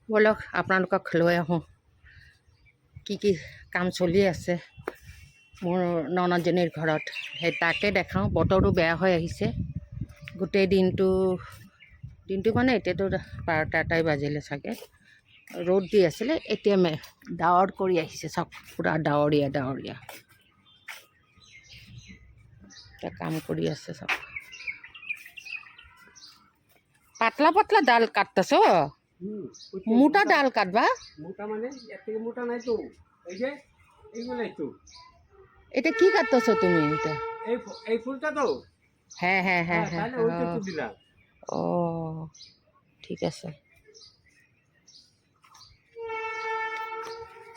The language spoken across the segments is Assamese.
ব'লক আপোনালোকক লৈ আহোঁ কি কি কাম চলি আছে মোৰ ননদজনীৰ ঘৰত। সেই তাকে দেখাওঁ। বতৰটো বেয়া হৈ আহিছে। গোটেই দিনটো মানে এতিয়াতো 12টাই বাজিলে চাগে। ৰ'দ দি আছিলে, এতিয়া ডাৱৰ কৰি আহিছে। চাওক পূৰা ডাৱৰীয়া এতিয়া কাম কৰি আছে চাওক। পাতলা পাতলা ডাল কাটতেছ, মোটা ডাল কাটবা। মোটা মানে এত মোটা নাইতো, এই যে এইগুলাই তো। এটা কি কাটতেছ তুমি? এটা এই ফুলটা তো। হ্যাঁ হ্যাঁ হ্যাঁ হ্যাঁ তাহলে ওইটা তো দিলাম। ও ঠিক আছে।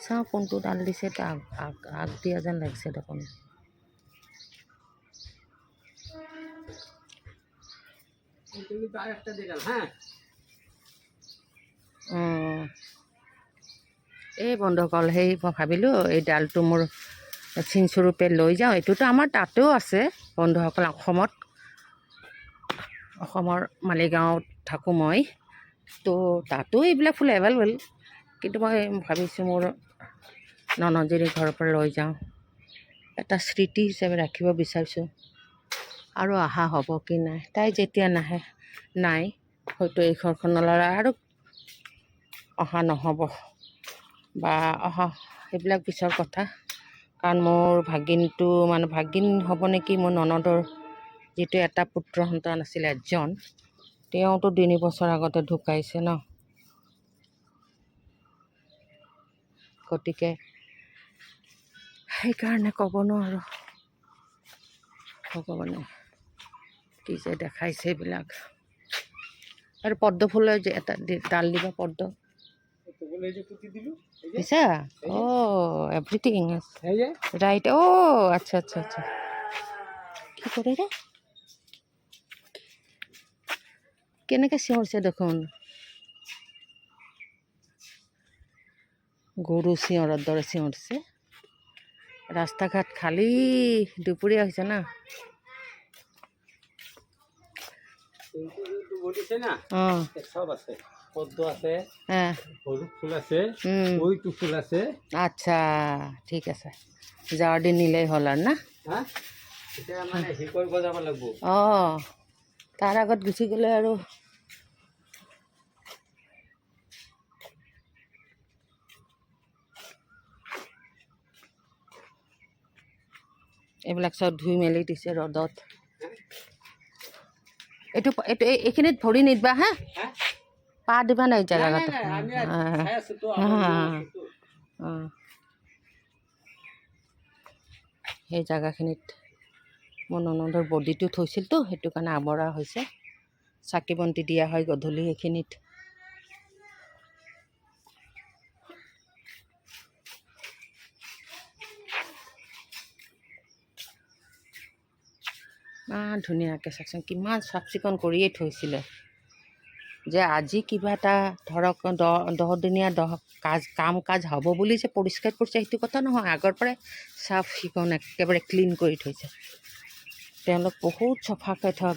চাওঁ কোনটো ডাল দিছে। এটা আগ দিয়া যেন লাগিছে দেখোন। আরেকটা দিলাম। হ্যাঁ এই বন্ধুসকল, সেই মই ভাবিলোঁ এই ডালটো মোৰ চিনস্বৰূপে লৈ যাওঁ। এইটোতো আমাৰ তাতেও আছে বন্ধুসকল, অসমৰ মালিগাঁৱত থাকোঁ মই, তো তাতো এইবিলাক ফুল এভেইলেবল। কিন্তু মই ভাবিছোঁ মোৰ ননদজনীৰ ঘৰৰ পৰা লৈ যাওঁ, এটা স্মৃতি হিচাপে ৰাখিব বিচাৰিছোঁ। আৰু অহা হ'ব কি নাই, তাই যেতিয়া নাই হয়তো এই ঘৰখনলৈ আৰু অহা নহ'ব বা অহা সেইবিলাক পিছৰ কথা। কাৰণ মোৰ ভাগিনটো মানে ভাগিন হ'ব নেকি, মোৰ ননদৰ যিটো এটা পুত্ৰ সন্তান আছিলে এজন, তেওঁতো 3 বছৰ আগতে ঢুকাইছে ন। গতিকে সেইকাৰণে ক'ব নোৱাৰোঁ। ভগৱানে কি যে দেখাইছে এইবিলাক। আৰু পদ্ম ফুলৰ যে এটা ডাল দিবা, পদ্ম দিছা? অ' এভৰিথিং ৰাইট। অ' আচ্ছা আচ্ছা আচ্ছা। কি কৰে ৰে, কেনেকৈ চিঞৰিছে দেখোন, গৰু চিঞৰৰ দৰে চিঞৰিছে। ৰাস্তা ঘাট খালী, দুপৰীয়া হৈছে না। সব আছে, পদ্ম আছে, হ্যাঁ হলুদ ফুল আছে, ওইটু ফুল আছে। আচ্ছা ঠিক আছে, যাৱাৰ দিন নিলেই হ'ল আৰু না। হ্যাঁ এটা মানে হিকল বজাব লাগব। অঁ তাৰ আগত গুচি গ'লে আৰু এইবিলাক চব ধুই মেলি দিছে ৰ'দত। এইখিনিত ভৰি নিদিবা হা, পা দিবা নাই জেগাত। সেই জেগাখিনিত মোৰ ননদৰ বডিটো থৈছিলতো, সেইটো কাৰণে আৱৰা হৈছে। চাকি বন্তি দিয়া হয় গধূলি সেইখিনিত। ইমান ধুনীয়াকৈ চাওকচোন, কিমান চাফ চিকুণ কৰিয়ে থৈছিলে। যে আজি কিবা এটা ধৰক 10 দিনীয়া কাম কাজ হ'ব বুলি যে পৰিষ্কাৰ কৰিছে সেইটো কথা নহয়। আগৰ পৰাই চাফ চিকুণ একেবাৰে ক্লিন কৰি থৈছে তেওঁলোক। বহুত চফাকৈ থয়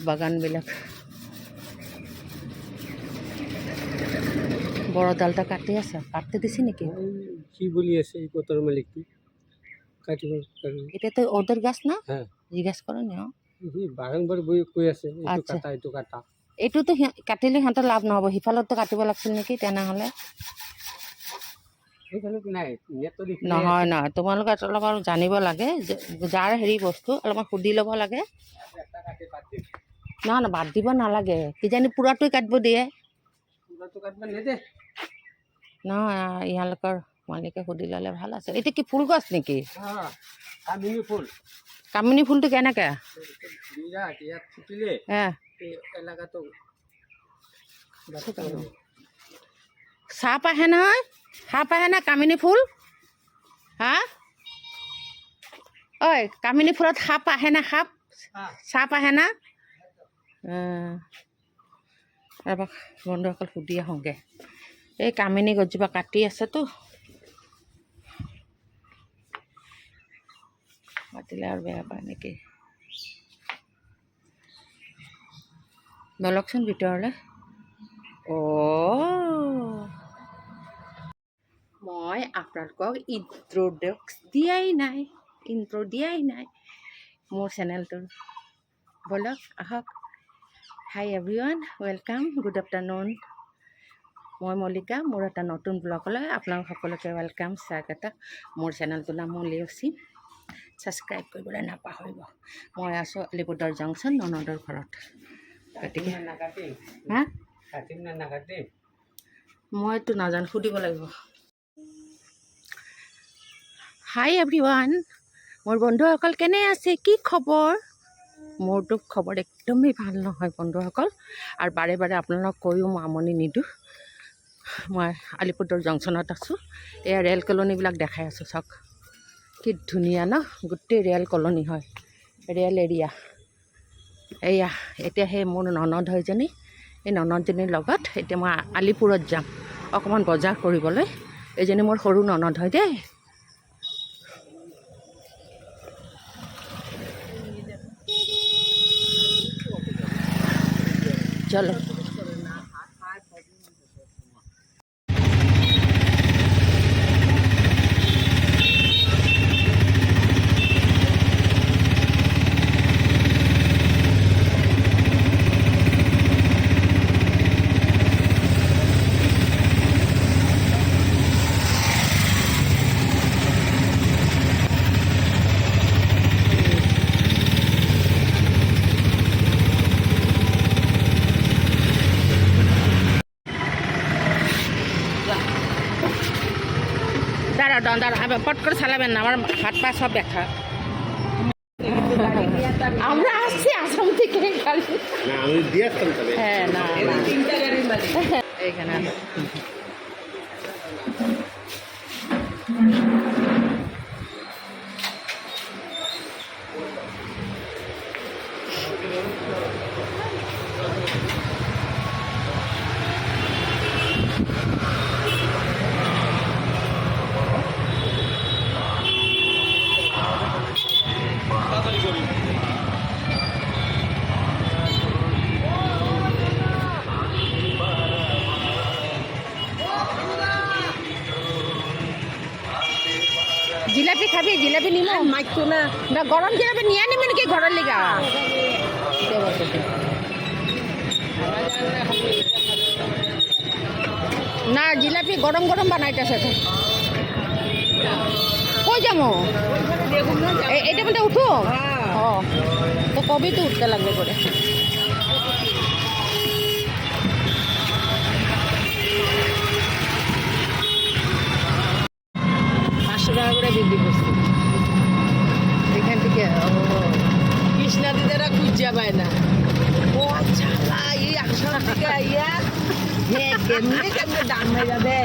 বাগানবিলাক। বৰডালটা কাটি আছে, কাটি দিছে নেকি? কি বলি আছে এই পতৰ মালিকটো কাটিব কাৰণে। এটাতো ওদেৰ গাছ না, জিজ্ঞাসা কৰো না। বাগানবাৰ বহি কৈ আছে এইটো কাটা এইটো কাটা। এইটোতো কাটিলে সিহঁতৰ লাভ নহ'ব, সিফালতো কাটিব লাগিছিল নেকি তেনেহ'লে। নহয় নহয়, তোমালোকে অলপ জানিব লাগে যে যাৰ হেৰি বস্তু অলপমান সুধি ল'ব লাগে। নহয় নহয়, বাদ দিব নালাগে, কিজানি পুৰাটোৱে কাটিব দিয়ে। নহয় ইয়ালোকৰ মালিকে সুধি ল'লে ভাল আছে। এতিয়া কি ফুল গছ নেকি? কামিনী ফুলটো কেনেকৈ? সাপ আহে নহয়, সাপ আহে না কামিনী ফুল? হা ঐ, কামিনী ফুলত সাপ আহে না? সাপ আহে না? এবাৰ বন্ধুসকল সুধি আহোঁগৈ। এই কামিনী গছজোপা কাটি আছেতো, কাটিলে আৰু বেয়া পায় নেকি? ব'লকচোন ভিতৰলৈ। মই আপোনালোকক ইন্ট্ৰ' দিয়াই নাই মোৰ চেনেলটোৰ। ব'লক আহক। হাই এভৰিৱান, ৱেলকাম, গুড আফটাৰনুন। মই মল্লিকা, মোৰ এটা নতুন ব্লগলৈ আপোনালোক সকলোকে ৱেলকাম, স্বাগতম। মোৰ চেনেলটোৰ নাম লেউচি। ছাবস্ক্ৰাইব কৰিবলৈ নাপাহৰিব। মই আছোঁ আলিপুৰ জংচন, ননদৰ ঘৰত। গতিকে হা মইতো নাজানো, সুধিব লাগিব। হাই এভৰিৱান, মোৰ বন্ধুসকল কেনে আছে, কি খবৰ? মোৰতো খবৰ একদমেই ভাল নহয় বন্ধুসকল, আৰু বাৰে বাৰে আপোনালোকক কৈও মই আমনি নিদিওঁ। মই আলিপুৰ জংচনত আছোঁ। এয়া ৰেল কলনীবিলাক দেখাই আছোঁ, চাওক কি ধুনীয়া ন, গোটেই ৰেল কলনী হয়, ৰেল এৰিয়া। এয়া এতিয়া সেই মোৰ ননদ হয়জনী, এই ননদজনীৰ লগত এতিয়া মই আলিপুৰত যাম অকণমান বজাৰ কৰিবলৈ। এইজনী মোৰ সৰু ননদ হয় দেই। চলো। দাঁড়া পট করে চালাবেন না, আমার হাত পা সব ব্যথা। আমরা আসছি আসাম থেকে খালি। হ্যাঁ না এইখানে জিলাপি খাবি, জিলাপি নিম মাইকটো না, গরম জিলাপি নিয়ে আনিব নাকি ঘরের লিগা? না জিলাপি গরম গরম বানাইতেছে তো। কই যাবো? এটা মধ্যে উঠো। ও তো কবি তো উঠতে লাগবে করে। 500 টাকা করে বিক্রি করছি এখান থেকে। কৃষ্ণা দিদারা খুঁজা পায় না। ও আচ্ছা, এই 100 টাকা ইয়া কেমনে কেমনে দাম হয়ে যাবে।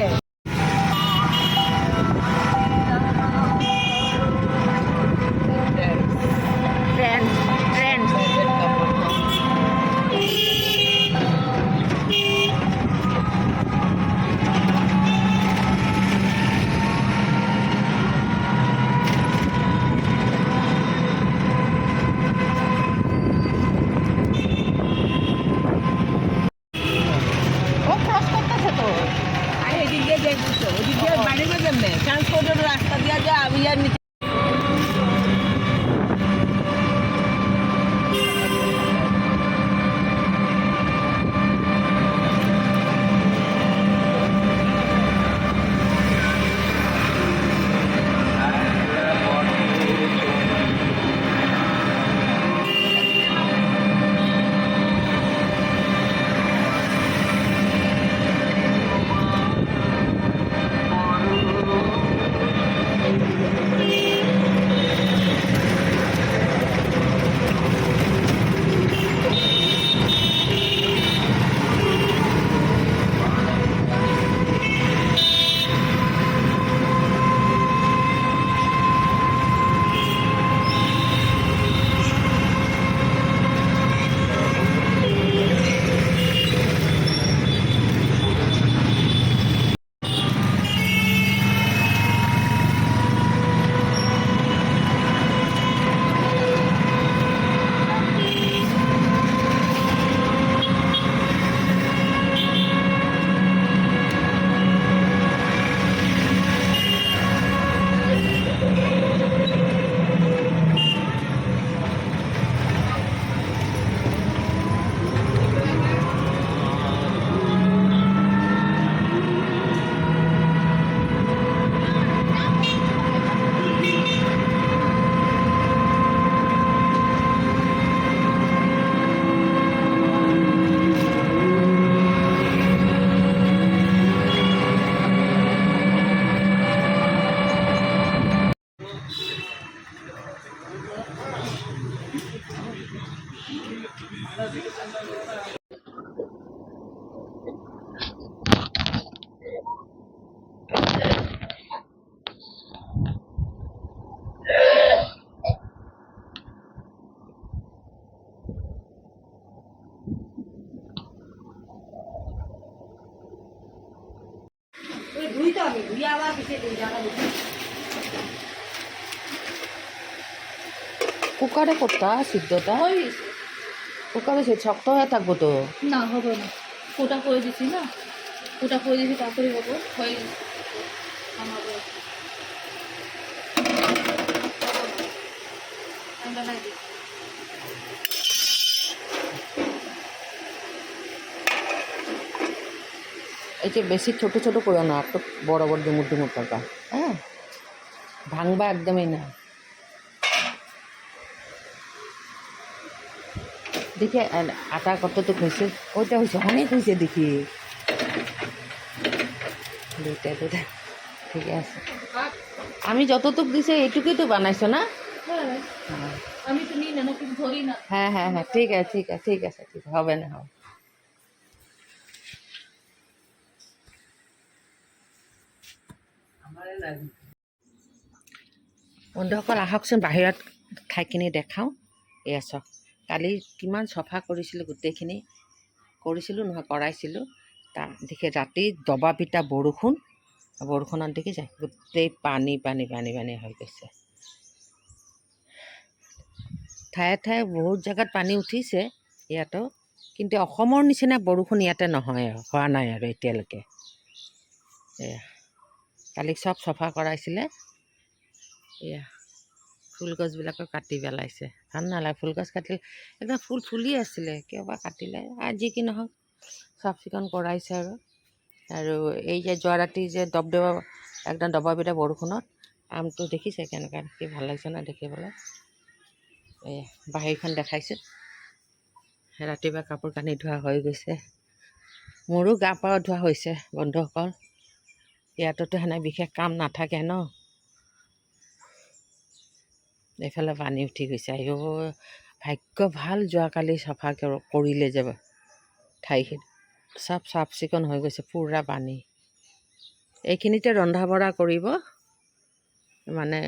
কুকারে করতা সিদ্ধটা কুকারে সে শক্ত হয়ে থাকবো তো। না হবে না, ওটা করে দিছি না, ওটা করে দিছি তাড়াতাড়ি হবো, হয়ে গেছে আমার ঠান্ডা লাগে। এই যে বেশি ছোট ছোট করো না, একটু বড় বড় ডুমুর ডুমুর টাকা, হ্যাঁ ভাঙবা একদমই না। দেখি আটা কতটুকু হয়েছে, ওইটা হয়েছে অনেক হয়েছে দেখি, দুইটা দুইটা ঠিক আছে। আমি যতটুকু দিছি এইটুকুই তো বানাইছো না? হ্যাঁ, আমি তো নিই না, কিন্তু ধরি না। হ্যাঁ হ্যাঁ হ্যাঁ ঠিক আছে ঠিক আছে ঠিক আছে ঠিক আছে, হবে না হবে। বন্ধুসকল আহকচোন বাহিৰত ঠাইখিনি দেখাওঁ। এয়া চাওক, কালি কিমান চফা কৰিছিলোঁ, গোটেইখিনি কৰিছিলোঁ নহয়, কৰাইছিলোঁ। তাৰ দেখি ৰাতি দবা পিটা বৰষুণত দেখি যায় গোটেই পানী পানী পানী পানী হৈ গৈছে। ঠায়ে ঠায়ে বহুত জেগাত পানী উঠিছে ইয়াতো, কিন্তু অসমৰ নিচিনা বৰষুণ ইয়াতে নহয় আৰু, হোৱা নাই আৰু এতিয়ালৈকে। এয়া কালি চব চফা কৰাইছিলে। এয়া ফুলগছবিলাকো কাটি পেলাইছে, ভাল নালাগে ফুলগছ কাটিলে, একদম ফুল ফুলি আছিলে, কিয় বা কাটিলে। আজি কি নহওক চাফ চিকুণ কৰাইছে আৰু এই যে যোৱা ৰাতি যে একদম দবা পিটা বৰষুণত আমটো দেখিছে কেনেকুৱা, দেখি ভাল লাগিছে না দেখিবলৈ। এয়া বাহিৰখন দেখাইছোঁ, ৰাতিপুৱা কাপোৰ কানি ধোৱা হৈ গৈছে, মোৰো গা পা ধোৱা হৈছে। বন্ধুসকল ইয়াততো সেনে বিশেষ কাম নাথাকে ন, এইফালে পানী উঠি গৈছে। আইঅ ভাগ্য ভাল, যোৱাকালি চাফা কৰিলে যাব, ঠাইখিনি চব চাফ চিকুণ হৈ গৈছে, পূৰা পানী। এইখিনিতে ৰন্ধা বঢ়া কৰিব, মানে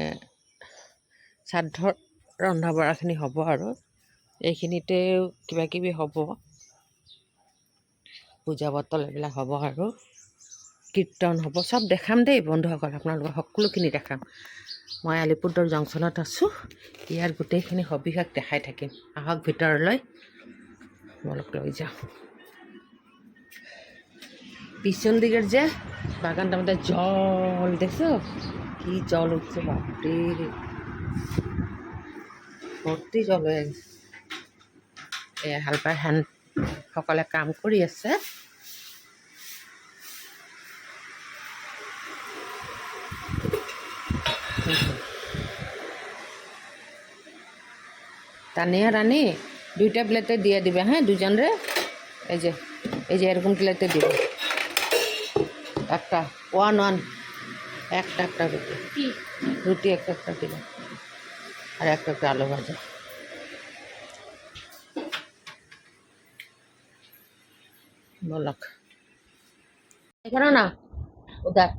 শ্ৰাদ্ধৰ ৰন্ধা বঢ়াখিনি হ'ব আৰু এইখিনিতে কিবা কিবি হ'ব, পূজা বটল এইবিলাক হ'ব আৰু কীৰ্তন হ'ব, চব দেখাম দেই বন্ধুসকল, আপোনালোকক সকলোখিনি দেখাম। মই আলিপুৰদুৱাৰ জংচনত আছোঁ, ইয়াৰ গোটেইখিনি সবিশেষ দেখাই থাকিম। আহক ভিতৰলৈ, বলক লৈ যাওঁ। পিছন দিকের যে বাগানটার মধ্যে জল দেখছো, কি জল উঠছে, বাপরে ভর্তি জল হয়ে গেছে। হালপাৰ হেন সকলে কাম কৰি আছে। তানিয়া রানী দুইটা প্লেটে দিয়ে দিবে, হ্যাঁ দুজনরে। এই যে এরকম প্লেটে দিবে, একটা ওয়ান একটা রুটি একটা দিবে, আর একটা আলু ভাজা। বলক এখানে না, উদার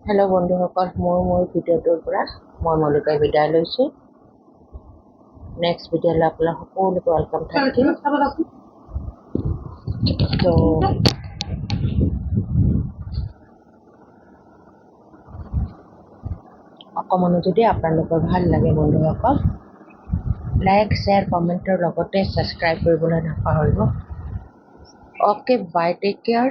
হেল্ল' বন্ধুসকল, মোৰ ভিডিঅ'টোৰ পৰা মই মল্লিকাই বিদায় লৈছোঁ। নেক্সট ভিডিঅ'লৈ আপোনালোক সকলোকে ৱেলকাম থাকিম। তো অকণমানো যদি আপোনালোকৰ ভাল লাগে বন্ধুসকল, লাইক শ্বেয়াৰ কমেণ্টৰ লগতে ছাবস্ক্ৰাইব কৰিবলৈ নাপাহৰিব। Okay bye, take care.